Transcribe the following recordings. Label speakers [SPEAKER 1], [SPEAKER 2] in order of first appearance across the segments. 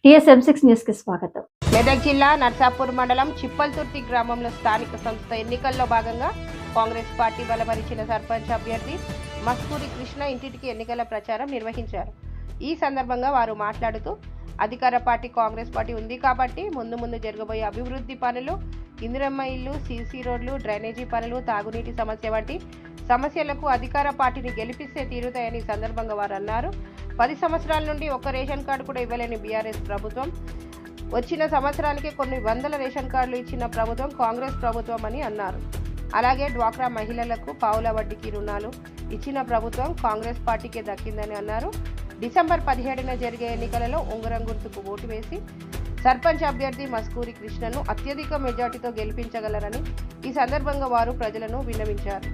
[SPEAKER 1] TSM6 news కి స్వాగతం.
[SPEAKER 2] మెదక్ జిల్లా నర్సాపూర్ మండలం చిప్పల్తుర్తి గ్రామంలో స్థానిక సంస్థ ఎన్నికల్లో భాగంగా కాంగ్రెస్ పార్టీ బలపరిచిన సర్పంచ్ అభ్యర్థి మస్కూరి కృష్ణ ఇంటింటికి ఎన్నికల ప్రచారం నిర్వహించారు. ఈ సందర్భంగా వారు మాట్లాడుతూ అధికార పార్టీ కాంగ్రెస్ పార్టీ ఉంది కాబట్టి ముందు జరగబోయే అభివృద్ధి పనులు, ఇందిరమ్మ ఇల్లు, సీసీ రోడ్లు, డ్రైనేజీ పనులు, తాగునీటి సమస్య వంటి సమస్యలకు అధికార పార్టీని గెలిపిస్తే తీరుతాయని సందర్భంగా వారు అన్నారు. 10 సంవత్సరాల నుండి ఒక్క రేషన్ కార్డు కూడా ఇవ్వలేని బీఆర్ఎస్ ప్రభుత్వం, వచ్చిన సంవత్సరానికి కొన్ని వందల రేషన్ కార్డులు ఇచ్చిన ప్రభుత్వం కాంగ్రెస్ ప్రభుత్వం అని అన్నారు. అలాగే డ్వాక్రా మహిళలకు పావుల వడ్డీకి రుణాలు ఇచ్చిన ప్రభుత్వం కాంగ్రెస్ పార్టీకే దక్కిందని అన్నారు. డిసెంబర్ 17న జరిగే ఎన్నికలలో ఉంగరం గుర్తుకు ఓటు వేసి సర్పంచ్ అభ్యర్థి మస్కూరి కృష్ణను అత్యధిక మెజార్టీతో గెలిపించగలరని ఈ సందర్భంగా వారు ప్రజలను విన్నవించారు.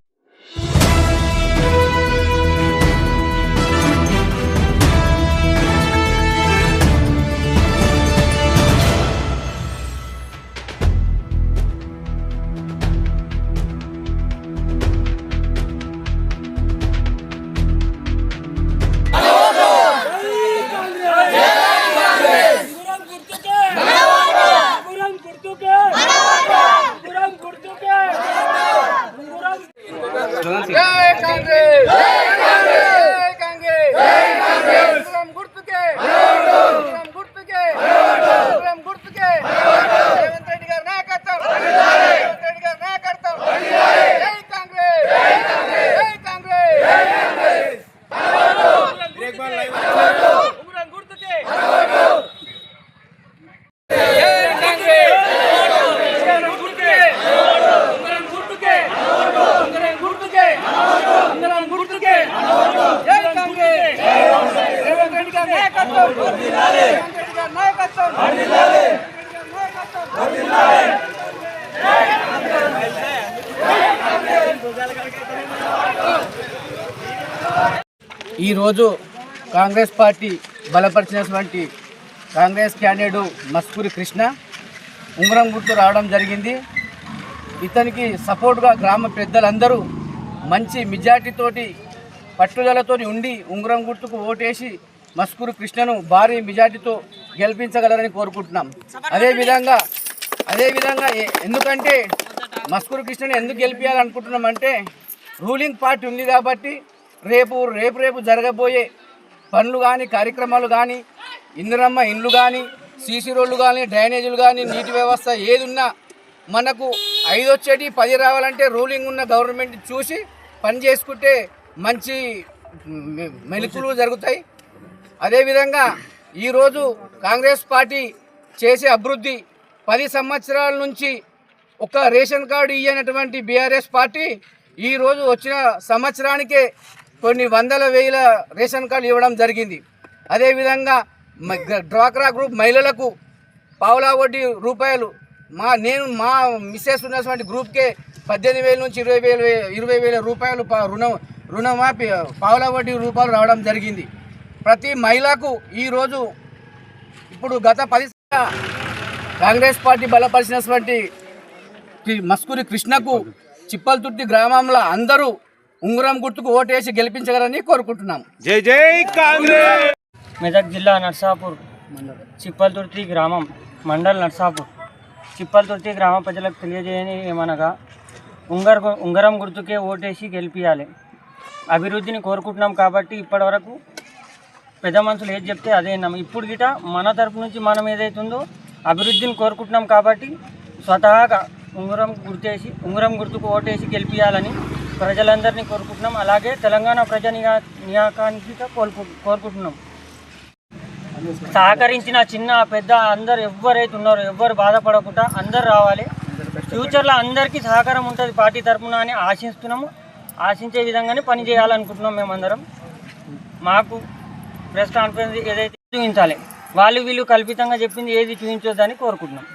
[SPEAKER 3] ఈరోజు కాంగ్రెస్ పార్టీ బలపరిచినటువంటి కాంగ్రెస్ క్యాండిడేట్ మస్కూరి కృష్ణ ఉంగరం గుర్తు రావడం జరిగింది. ఇతనికి సపోర్ట్గా గ్రామ పెద్దలందరూ మంచి మెజార్టీతోటి పట్టుదలతో ఉండి ఉంగరం గుర్తుకు ఓటేసి మస్కూరి కృష్ణను భారీ మెజార్టీతో గెలిపించగలరని కోరుకుంటున్నాం. అదేవిధంగా ఎందుకంటే మస్కూరి కృష్ణను ఎందుకు గెలిపించాలనుకుంటున్నామంటే రూలింగ్ పార్టీ ఉంది కాబట్టి రేపు జరగబోయే పనులు కానీ, కార్యక్రమాలు కానీ, ఇందిరమ్మ ఇండ్లు కానీ, సీసీ రోడ్లు కానీ, డ్రైనేజీలు కానీ, నీటి వ్యవస్థ ఏది ఉన్నా మనకు 5 వచ్చేటి 10 రావాలంటే రూలింగ్ ఉన్న గవర్నమెంట్ చూసి పని చేసుకుంటే మంచి మెలుకులు జరుగుతాయి. అదేవిధంగా ఈరోజు కాంగ్రెస్ పార్టీ చేసే అభివృద్ధి 10 సంవత్సరాల నుంచి ఒక రేషన్ కార్డు ఇయ్యనటువంటి బీఆర్ఎస్ పార్టీ ఈరోజు వచ్చిన సంవత్సరానికే కొన్ని వందల వేల రేషన్ కార్డు ఇవ్వడం జరిగింది. అదేవిధంగా డ్వాక్రా గ్రూప్ మహిళలకు పావులా వడ్డీ రూపాయలు మా మిస్సెస్ ఉన్నటువంటి గ్రూప్కే 18,000 నుంచి 20,000 రూపాయలు రుణమాఫీ పావులా వడ్డీ రూపాయలు రావడం జరిగింది. ప్రతి మహిళకు ఈరోజు ఇప్పుడు గత 10 కాంగ్రెస్ పార్టీ బలపరిచినటువంటి మస్కూరి కృష్ణకు చిప్పల్తుర్తి గ్రామంలో అందరూ ఉంగరం గుర్తుకు ఓటేసి గెలిపించగలని కోరుకుంటున్నాం.
[SPEAKER 4] జై జై కాంగ్రెస్.
[SPEAKER 5] మెదక్ జిల్లా నర్సాపూర్ చిప్పల్తుర్తి గ్రామం మండల్ నర్సాపూర్ చిప్పల్తుర్తి గ్రామ ప్రజలకు తెలియజేయని ఏమనగా ఉంగరం గుర్తుకే ఓటేసి గెలిపించాలి. అభివృద్ధిని కోరుకుంటున్నాం కాబట్టి ఇప్పటివరకు పెద్ద మనుషులు ఏది చెప్తే అదే విన్నాం. ఇప్పుడు గిట మన తరపు నుంచి మనం ఏదైతుందో అభివృద్ధిని కోరుకుంటున్నాం కాబట్టి స్వతహాగా ఉంగరం గుర్తుకు ఓటేసి గెలిపించాలని ప్రజలందరినీ కోరుకుంటున్నాం. అలాగే తెలంగాణ ప్రజా నియాకానికి కోరుకుంటున్నాం. సహకరించిన చిన్న పెద్ద అందరు ఎవరైతే ఉన్నారో ఎవ్వరు బాధపడకుండా అందరు రావాలి. ఫ్యూచర్లో అందరికీ సహకారం ఉంటుంది పార్టీ తరఫున అని ఆశిస్తున్నాము. ఆశించే విధంగానే పని చేయాలనుకుంటున్నాం. మేమందరం మాకు ప్రెస్ కాన్ఫరెన్స్ ఏదైతే చూపించాలి, వాళ్ళు వీళ్ళు కల్పితంగా చెప్పింది ఏది చూపించొద్దని కోరుకుంటున్నాం.